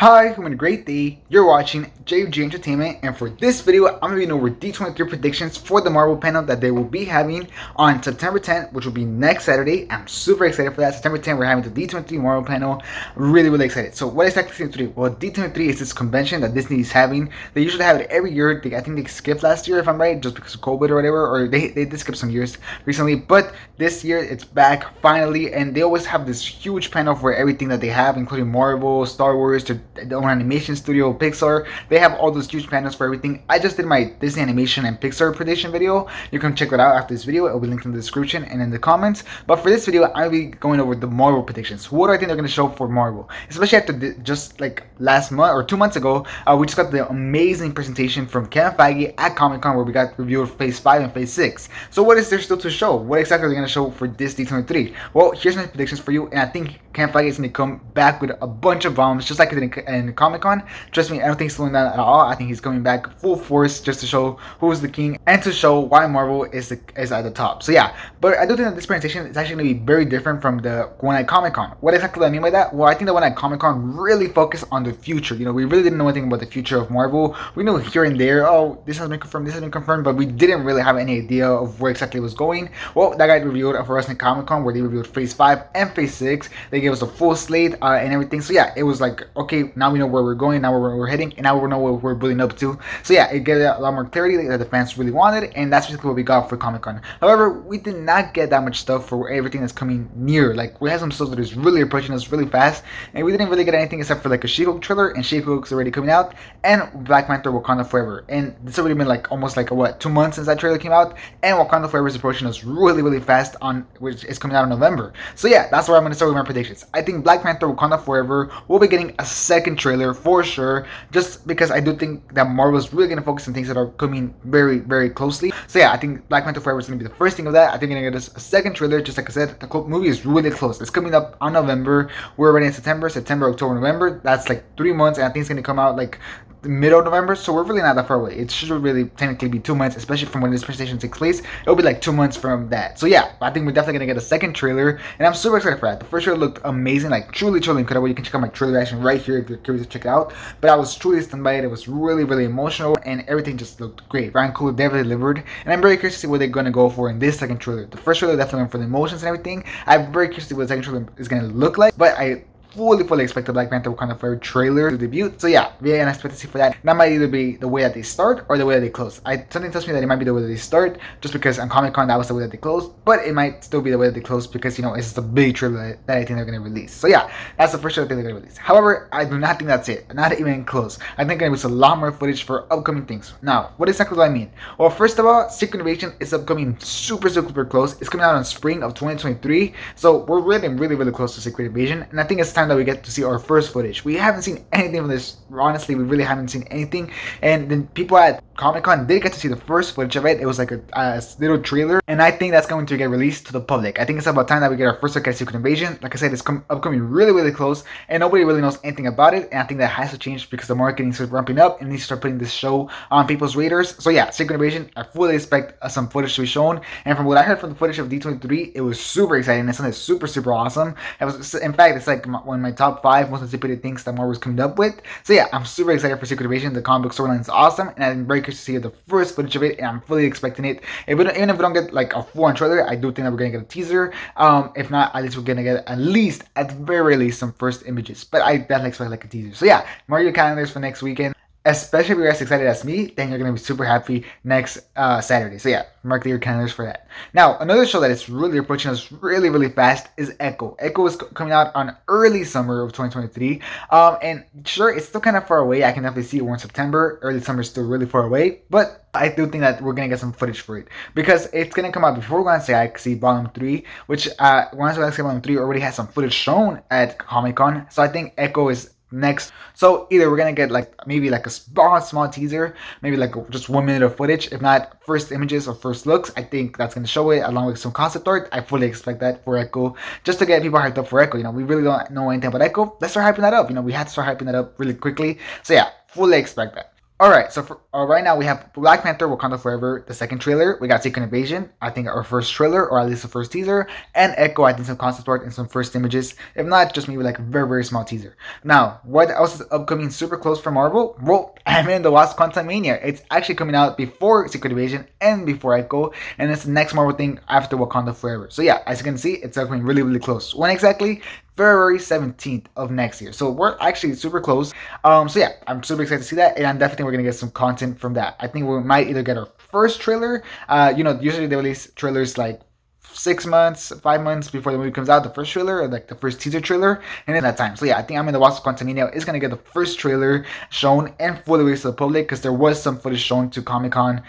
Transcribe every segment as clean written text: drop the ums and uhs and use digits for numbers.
Hi, having a great day. You're watching JG Entertainment, and for this video, I'm going to be going over D23 predictions for the Marvel panel that they will be having on September 10th, which will be next Saturday. I'm super excited for that. September 10th, we're having the D23 Marvel panel. Really excited. So, what is exactly D23? Well, D23 is this convention that Disney is having. They usually have it every year. I think they skipped last year, if I'm right, just because of COVID or whatever, or they did skip some years recently. But this year, it's back finally, and they always have this huge panel for everything that they have, including Marvel, Star Wars, their own animation studio, Pixar. They have all those huge panels for everything. I just did my Disney animation and Pixar prediction video. You can check that out after this video. It will be linked in the description and in the comments. But for this video, I'll be going over the Marvel predictions. What do I think they're going to show for Marvel? Especially after just like last month or 2 months ago, we just got the amazing presentation from Kevin Feige at Comic-Con where we got reviewed Phase 5 and Phase 6. So what is there still to show? What exactly are they going to show for this D23? Well, here's my predictions for you, and I think Kevin Feige is going to come back with a bunch of bombs, just like he did in Comic-Con. Trust me, I don't think he's slowing down at all. I think he's coming back full force just to show who's the king and to show why Marvel is at the top. So yeah, but I do think that this presentation is actually going to be very different from the one at Comic-Con. What exactly do I mean by that? Well, I think the one at Comic-Con really focused on the future. You know, we really didn't know anything about the future of Marvel. We knew here and there, oh, this has been confirmed, but we didn't really have any idea of where exactly it was going. Well, that got revealed for us in Comic-Con, where they revealed Phase 5 and Phase 6. They gave us a full slate and everything. So yeah, it was like, okay, now we know where we're going, now where we're heading, and now we know what we're building up to. So yeah, it gave a lot more clarity that the fans really wanted, and that's basically what we got for Comic-Con. However, we did not get that much stuff for everything that's coming near. Like, we had some stuff that is really approaching us really fast, and we didn't really get anything except for like a She-Hulk trailer, and She-Hulk's already coming out, and Black Panther Wakanda Forever. And it's already been like almost like what, 2 months since that trailer came out, and Wakanda Forever is approaching us really fast, on which is coming out in November. So yeah, that's where I'm going to start with my predictions. I think Black Panther Wakanda Forever will be getting a second trailer for sure, just because I do think that Marvel is really going to focus on things that are coming very closely. So yeah, I think Black Panther Forever is going to be the first thing of that. I think we're going to get a second trailer. Just like I said, the movie is really close. It's coming up on November. We're already in September, October, November. That's like 3 months, and I think it's going to come out like the middle of November, so we're really not that far away. It should really technically be 2 months, especially from when this presentation takes place. It'll be like 2 months from that. So yeah, I think we're definitely gonna get a second trailer, and I'm super excited for that. The first trailer looked amazing, like truly incredible. You can check out my trailer reaction right here if you're curious to check it out. But I was truly stunned by it. It was really emotional, and everything just looked great. Ryan Coogler definitely delivered, and I'm very curious to see what they're gonna go for in this second trailer. The first trailer definitely went for the emotions and everything. I'm very curious to see what the second trailer is gonna look like, but I fully expect the Black Panther Wakanda Forever trailer to debut. So yeah, and I expect to see for that. That might either be the way that they start or the way that they close. Something tells me that it might be the way that they start, just because on Comic-Con that was the way that they closed, but it might still be the way that they close because, you know, it's just a big trailer that I think they're gonna release. So yeah, that's the first trailer I think they're gonna release. However, I do not think that's it. Not even close. I think there was a lot more footage for upcoming things. Now, what exactly do I mean? Well, first of all, Secret Invasion is upcoming super close. It's coming out in spring of 2023. So we're really close to Secret Invasion, and I think it's time that we get to see our first footage. We haven't seen anything from this. Honestly, we really haven't seen anything. And then people at Comic-Con did get to see the first footage of it. It was like a little trailer, and I think that's going to get released to the public. I think it's about time that we get our first look at Secret Invasion. Like I said, it's upcoming really close, and nobody really knows anything about it. And I think that has to change because the marketing starts ramping up and needs to start putting this show on people's radars. So yeah, Secret Invasion, I fully expect some footage to be shown. And from what I heard from the footage of D23, it was super exciting. It sounded super awesome. It was, in fact, it's like one of my top 5 most anticipated things that Marvel's coming up with. So yeah, I'm super excited for Secret Invasion. The comic book storyline is awesome, and I'm very curious to see the first footage of it, and I'm fully expecting it. Even if we don't get like a full-on trailer, I do think that we're gonna get a teaser. If not, at least we're gonna get at the very least some first images. But I definitely expect like a teaser. So yeah, mark your calendars for next weekend. Especially if you're as excited as me, then you're going to be super happy next Saturday. So yeah, mark your calendars for that. Now, another show that is really approaching us really fast is Echo. Echo is coming out on early summer of 2023. And sure, it's still kind of far away. I can definitely see we're in September. Early summer is still really far away. But I do think that we're going to get some footage for it, because it's going to come out before Galaxy Volume 3, which Galaxy Volume 3 already has some footage shown at Comic-Con. So I think Echo is next. So either we're gonna get like maybe like a small teaser, maybe like just 1 minute of footage, if not first images or first looks. I think that's gonna show it along with some concept art. I fully expect that for Echo, just to get people hyped up for Echo. You know, we really don't know anything about Echo. Let's start hyping that up. You know, we had to start hyping that up really quickly. So yeah, fully expect that. Alright, so for, right now we have Black Panther Wakanda Forever, the second trailer. We got Secret Invasion, I think our first trailer, or at least the first teaser. And Echo, I think some concept art and some first images. If not, just maybe like a very, very small teaser. Now, what else is upcoming super close for Marvel? Well, Ant-Man the Wasp Quantamania. It's actually coming out before Secret Invasion and before Echo. And it's the next Marvel thing after Wakanda Forever. So yeah, as you can see, it's coming really, really close. When exactly? February 17th of next year. So we're actually super close. So yeah, I'm super excited to see that, and I'm definitely we're gonna get some content from that. I think we might either get our first trailer. Usually they release trailers like 6 months, 5 months before the movie comes out, the first trailer, or like the first teaser trailer, and in that time. So yeah, I think I'm in the Wasp Quantamania is gonna get the first trailer shown and fully released to the public, because there was some footage shown to Comic-Con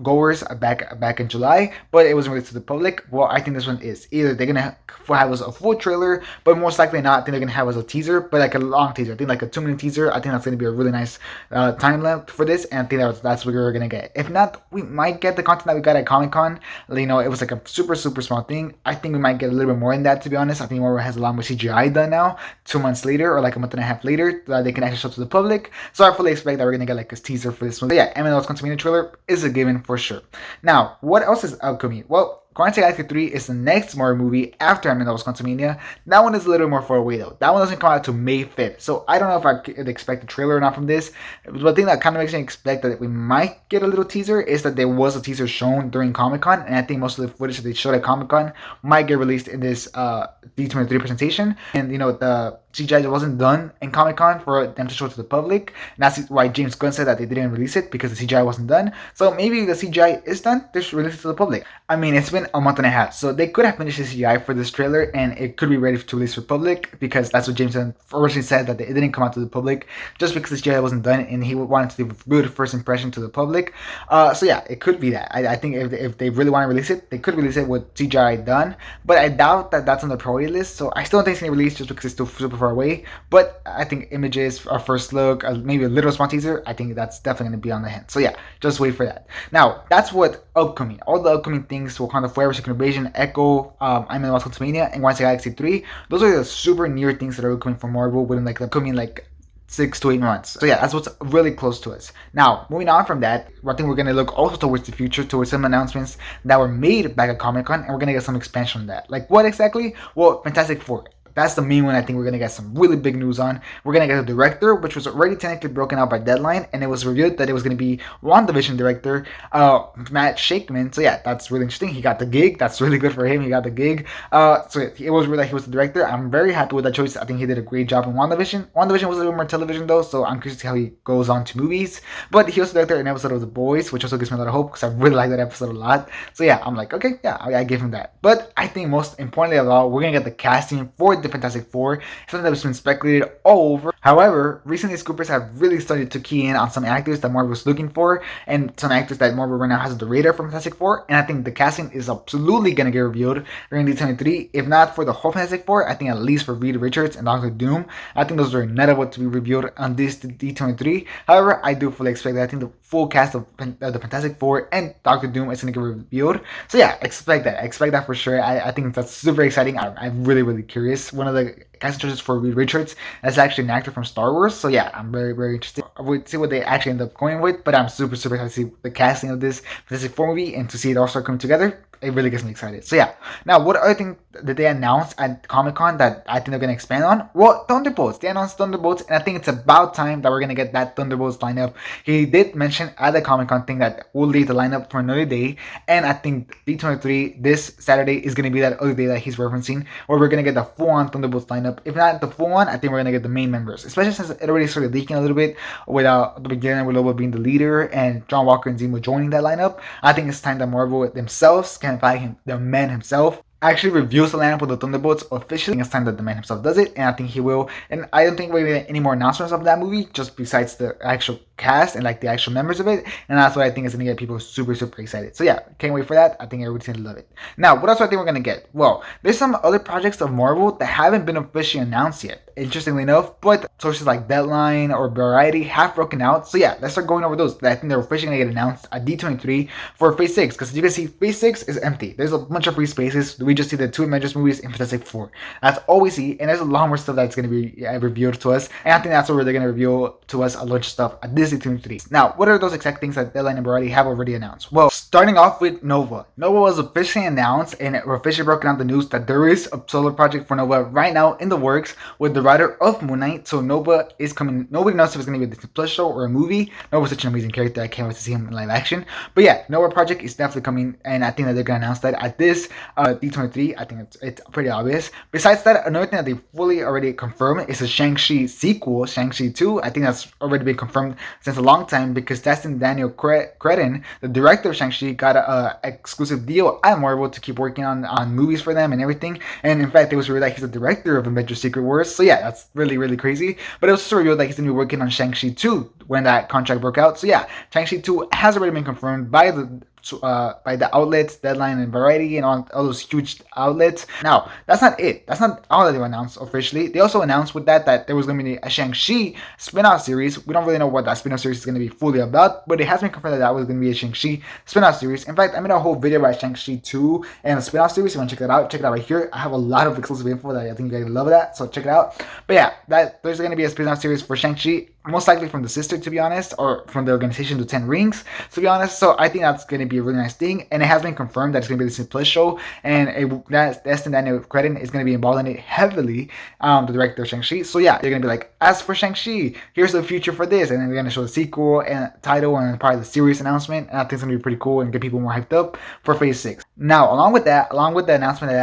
goers back in July, but it wasn't released to the public. Well, I think this one is. Either they're gonna have us a full trailer, but most likely not. I think they're gonna have us a teaser, but like a long teaser. I think like a 2-minute teaser. I think that's gonna be a really nice time length for this, and I think that's what we're gonna get. If not, we might get the content that we got at Comic-Con. It was like a super small thing. I think we might get a little bit more than that, to be honest. I think Marvel has a lot more CGI done now, 2 months later, or like a month and a half later, that they can actually show to the public. So I fully expect that we're gonna get like a teaser for this movie. Yeah, Ant-Man Quantumania trailer is a given for sure. Now, what else is upcoming? Well, Guardians of the Galaxy 3 is the next Marvel movie after Ant-Man Quantumania. That one is a little more far away though. That one doesn't come out to May 5th. So I don't know if I could expect a trailer or not from this. But the thing that kind of makes me expect that we might get a little teaser is that there was a teaser shown during Comic-Con. And I think most of the footage that they showed at Comic-Con might get released in this D23 presentation. And the CGI wasn't done in Comic-Con for them to show it to the public. And that's why James Gunn said that they didn't release it, because the CGI wasn't done. So maybe the CGI is done, they should release it to the public. I mean, it's been a month and a half, so they could have finished the CGI for this trailer and it could be ready to release for public, because that's what James Gunn originally said, that it didn't come out to the public just because the CGI wasn't done and he wanted to give a good first impression to the public. So yeah, it could be that. I think if they really want to release it, they could release it with CGI done, but I doubt that that's on the priority list. So I still don't think it's going to release just because it's still super far away. But I think images, our first look, maybe a little small teaser, I think that's definitely going to be on the hand. So yeah, just wait for that. Now, that's what upcoming. All the upcoming things, Wakanda Forever, Secret Invasion, Echo, I'm in Quantumania, and Guardians of the Galaxy 3. Those are the super near things that are coming from Marvel within like the coming like 6 to 8 months. So yeah, that's what's really close to us. Now, moving on from that, I think we're going to look also towards the future, towards some announcements that were made back at Comic-Con, and we're going to get some expansion on that. Like what exactly? Well, Fantastic Four. That's the main one I think we're going to get some really big news on. We're going to get a director, which was already technically broken out by Deadline, and it was revealed that it was going to be WandaVision director, Matt Shakman. So yeah, that's really interesting. He got the gig. That's really good for him. He got the gig. So it was really, he was the director. I'm very happy with that choice. I think he did a great job in WandaVision. WandaVision was a little more television though, so I'm curious to see how he goes on to movies. But he also directed an episode of The Boys, which also gives me a lot of hope, because I really like that episode a lot. So yeah, I'm like, okay, yeah, I give him that. But I think most importantly of all, we're going to get the casting for the Fantastic Four, something that's been speculated all over. However, recently scoopers have really started to key in on some actors that Marvel was looking for, and some actors that Marvel right now has on the radar for Fantastic Four, and I think the casting is absolutely going to get revealed during D23, if not for the whole Fantastic Four, I think at least for Reed Richards and Doctor Doom. I think those are not about to be revealed on this D23. However, I do fully expect that. I think the full cast of the Fantastic Four and Doctor Doom is going to get revealed. So yeah, expect that for sure. I think that's super exciting. I'm really curious. One of the casting choices for Reed Richards is actually an actor from Star Wars. So yeah, I'm very interested. We'll see what they actually end up going with, but I'm super excited to see the casting of this Fantastic Four movie and to see it all start coming together. It really gets me excited. So yeah, now what other thing did they announce at Comic-Con that I think they're going to expand on? Well, Thunderbolts. They announced Thunderbolts, and I think it's about time that we're going to get that Thunderbolts lineup. He did mention at the Comic-Con thing that we'll leave the lineup for another day, and I think D23 this Saturday is going to be that other day that he's referencing, where we're going to get the full-on Thunderbolts lineup. If not the full-on, I think we're going to get the main members, especially since it already started leaking a little bit with the beginning with Belova being the leader and John Walker and Zemo joining that lineup. I think it's time that Marvel themselves can find him, the man himself, actually reveals the lineup of the Thunderbolts officially. It's time that the man himself does it, and I think he will. And I don't think we're gonna get any more announcements of that movie, just besides the actual cast and like the actual members of it. And that's what I think is gonna get people super excited. So yeah, can't wait for that. I think everybody's gonna love it. Now, what else do I think we're gonna get? Well, there's some other projects of Marvel that haven't been officially announced yet, interestingly enough, but sources like Deadline or Variety have broken out. So yeah, let's start going over those. I think they're officially gonna get announced at D23 for Phase 6, because as you can see, Phase 6 is empty. There's a bunch of free spaces. We just see the 2 Avengers movies and Fantastic Four. That's all we see, and there's a lot more stuff that's going to be revealed to us, and I think that's where they're going to reveal to us a bunch of stuff at this this D23. Now, what are those exact things that Deadline and Variety have already announced? Well, starting off with Nova. Nova was officially announced, and it officially broken out the news that there is a solo project for Nova right now in the works with the writer of Moon Knight. So Nova is coming. Nobody knows if it's going to be a Disney Plus show or a movie. Nova's such an amazing character. I can't wait to see him in live action. But yeah, Nova project is definitely coming, and I think that they're going to announce that at this D23. I think it's pretty obvious. Besides that, another thing that they fully already confirmed is a Shang Chi sequel, Shang Chi 2. I think that's already been confirmed since a long time because Daniel Cretton, the director of Shang Chi, got an exclusive deal at Marvel to keep working on movies for them and everything. And in fact, it was revealed that he's the director of Avengers Secret Wars. So yeah, that's really, really crazy. But it was also revealed that he's going to be working on Shang Chi 2 when that contract broke out. So yeah, Shang Chi 2 has already been confirmed by the outlets, Deadline and Variety, and all those huge outlets. Now, that's not it. That's not all that they announced officially. They also announced with that there was going to be a Shang-Chi spin-off series. We don't really know what that spin-off series is going to be fully about, but it has been confirmed that was going to be a Shang-Chi spin-off series. In fact, I made a whole video about Shang-Chi 2 and a spin-off series. If you want to check it out right here. I have a lot of exclusive info that I think you guys love that, so check it out. But yeah, there's going to be a spin-off series for Shang-Chi, most likely from the sister, to be honest, or from the organization The Ten Rings, to be honest. So I think that's going to be a really nice thing, and it has been confirmed that it's going to be the Disney Plus show, and Daniel Cretton is going to be involved in it heavily, the director of Shang-Chi. So yeah, they're going to be like, as for Shang-Chi, here's the future for this, and then they're going to show the sequel and title and probably the series announcement, and I think it's going to be pretty cool and get people more hyped up for Phase 6. Now, along with the announcement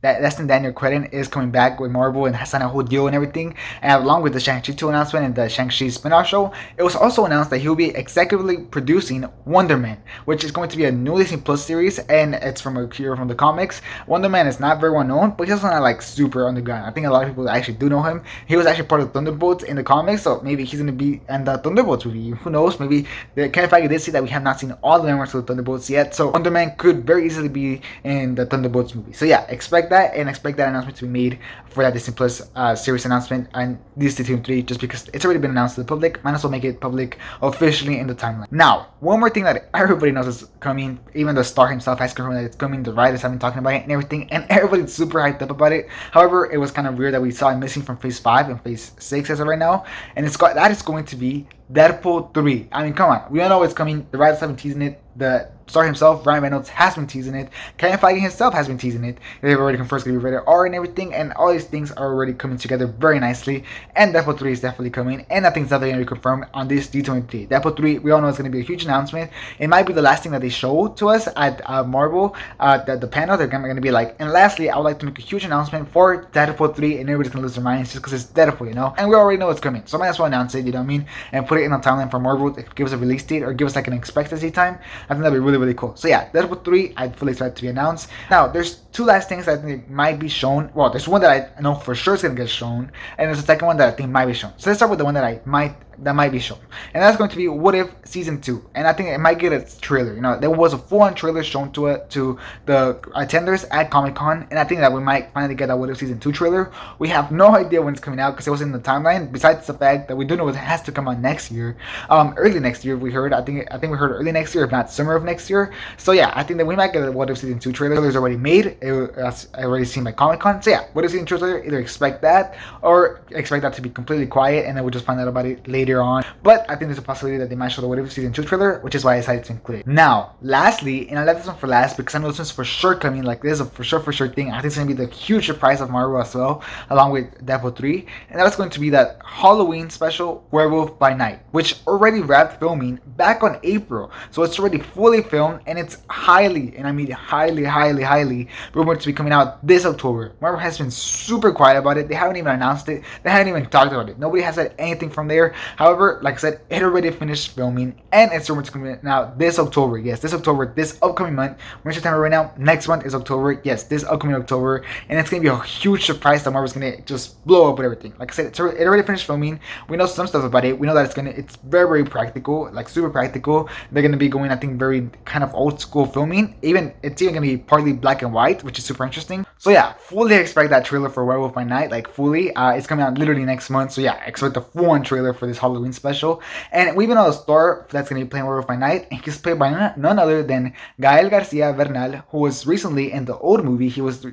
that Daniel Cretton is coming back with Marvel and has signed a whole deal and everything, and along with the Shang-Chi 2 announcement and the Shang-Chi spin-off show, it was also announced that he'll be executively producing Wonder Man, which is going to be a new Disney Plus series, and it's from a hero from the comics. Wonder Man is not very well known, but he's also not like super underground. I think a lot of people actually do know him. He was actually part of Thunderbolts in the comics, so maybe he's going to be in the Thunderbolts movie. Who knows? Maybe Kevin Feige did see that we have not seen all the members of the Thunderbolts yet, so Wonder Man could very easily be in the Thunderbolts movie. So yeah, expect that, and expect that announcement to be made for that Disney Plus series announcement and Disney D23, just because it's already been announced to the public. Might as well make it public officially in the timeline. Now, one more thing that everybody knows is coming, even the star himself has confirmed that it's coming. The writers have been talking about it and everything, and everybody's super hyped up about it. However, it was kind of weird that we saw it missing from Phase 5 and Phase 6 as of right now, and that is going to be Deadpool 3. I mean, come on, we all know it's coming. The writers have been teasing it. The star himself, Reynolds, has been teasing it. Kevin Feige himself has been teasing it. They've already confirmed it's going to be rated R and everything, and all these things are already coming together very nicely. And Deadpool 3 is definitely coming, and I think it's definitely going to be confirmed on this D23. Deadpool 3, we all know it's going to be a huge announcement. It might be the last thing that they show to us at Marvel, the panel. They're going to be like, and lastly, I would like to make a huge announcement for Deadpool 3, and everybody's going to lose their minds just because it's Deadpool, you know? And we already know it's coming, so might as well announce it, you know what I mean? And put it in a timeline for Marvel, give us a release date, or give us like an expectancy time. I think that'd be really, really cool. So yeah, Deadpool 3, I fully expect to be announced. Now, there's two last things that I think might be shown. Well, there's one that I know for sure is going to get shown, and there's a second one that I think might be shown. So let's start with the one that might be shown, and that's going to be What If Season 2, and I think it might get a trailer. You know, there was a full-on trailer shown to the attenders at Comic-Con, and I think that we might finally get a What If Season 2 trailer. We have no idea when it's coming out because it wasn't in the timeline, besides the fact that we do know it has to come out next year, early next year. We heard, I think we heard early next year, if not summer of next year. So yeah, I think that we might get a What If Season 2 trailer. It's already made. It's already seen by Comic-Con. So yeah, What If Season 2 trailer, either expect that or expect that to be completely quiet, and then we'll just find out about it later on. But I think there's a possibility that they might show the What If Season 2 trailer, which is why I decided to include it. Now, lastly, and I left this one for last because I know this one's for sure coming, like this is a for sure thing. I think it's going to be the huge surprise of Marvel as well, along with Deadpool 3, and that's going to be that Halloween special, Werewolf by Night, which already wrapped filming back on April. So it's already fully filmed, and it's highly, and I mean highly rumored to be coming out this October. Marvel has been super quiet about it. They haven't even announced it. They haven't even talked about it. Nobody has said anything from there. However, like I said, it already finished filming, and it's rumored to come out this October. Yes, this October, this upcoming month. We're in September right now. Next month is October. Yes, this upcoming October, and it's gonna be a huge surprise that Marvel's gonna just blow up with everything. Like I said, it already finished filming. We know some stuff about it. We know that it's very practical, like super practical. They're gonna be going, I think, very kind of old school filming. It's even gonna be partly black and white, which is super interesting. So yeah, fully expect that trailer for Werewolf by Night, like fully. It's coming out literally next month. So yeah, expect the full-on trailer for this Halloween special. And we even know the star that's gonna be playing Werewolf by Night, and he's played by none other than Gael Garcia Bernal, who was recently in the old movie.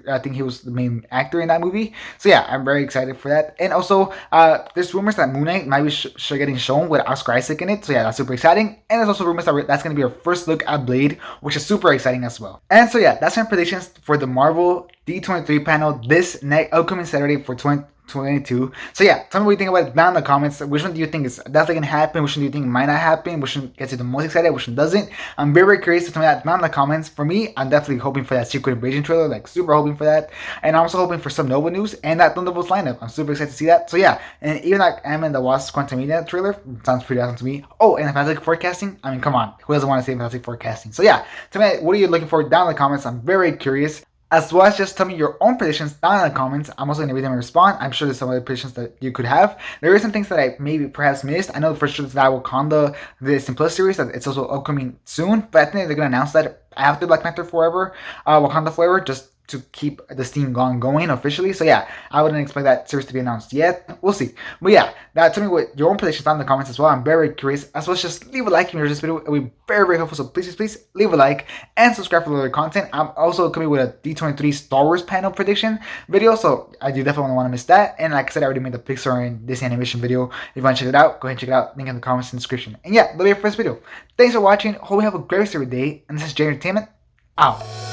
I think he was the main actor in that movie. So yeah, I'm very excited for that. And also, there's rumors that Moon Knight might be getting shown with Oscar Isaac in it. So yeah, that's super exciting. And there's also rumors that that's gonna be our first look at Blade, which is super exciting as well. And so yeah, that's my predictions for the Marvel D23 panel this upcoming Saturday for 2022. So yeah, tell me what you think about it down in the comments. Which one do you think is definitely gonna happen? Which one do you think might not happen? Which one gets you the most excited? Which one doesn't? I'm very, very curious to tell me that down in the comments. For me, I'm definitely hoping for that Secret Invasion trailer, like super hoping for that. And I'm also hoping for some Nova news and that Thunderbolts lineup. I'm super excited to see that. So yeah, and even like Ant-Man and the Wasp Quantamania trailer sounds pretty awesome to me. Oh, and fantastic forecasting. I mean, come on, who doesn't want to say fantastic forecasting? So yeah, tell me what are you looking for down in the comments. I'm very curious. As well as just tell me your own predictions down in the comments. I'm also going to read them and respond. I'm sure there's some other predictions that you could have. There are some things that I maybe perhaps missed. I know for sure that Wakanda, the Simplicity series, that it's also upcoming soon. But I think they're going to announce that after Black Panther Forever, Wakanda Forever, just to keep the steam going officially. So yeah, I wouldn't expect that series to be announced yet. We'll see. But yeah, tell me what your own predictions down in the comments as well. I'm very, very curious. As well as just leave a like if you enjoyed this video. It would be very, very helpful. So please leave a like and subscribe for other content. I'm also coming with a D23 Star Wars panel prediction video, so I do definitely want to miss that. And like I said, I already made the Pixar and Disney animation video. If you want to check it out, go ahead and check it out. Link in the comments and description. And yeah, that'll be it for this video. Thanks for watching. Hope you have a great rest of your day. And this is J Entertainment. Out.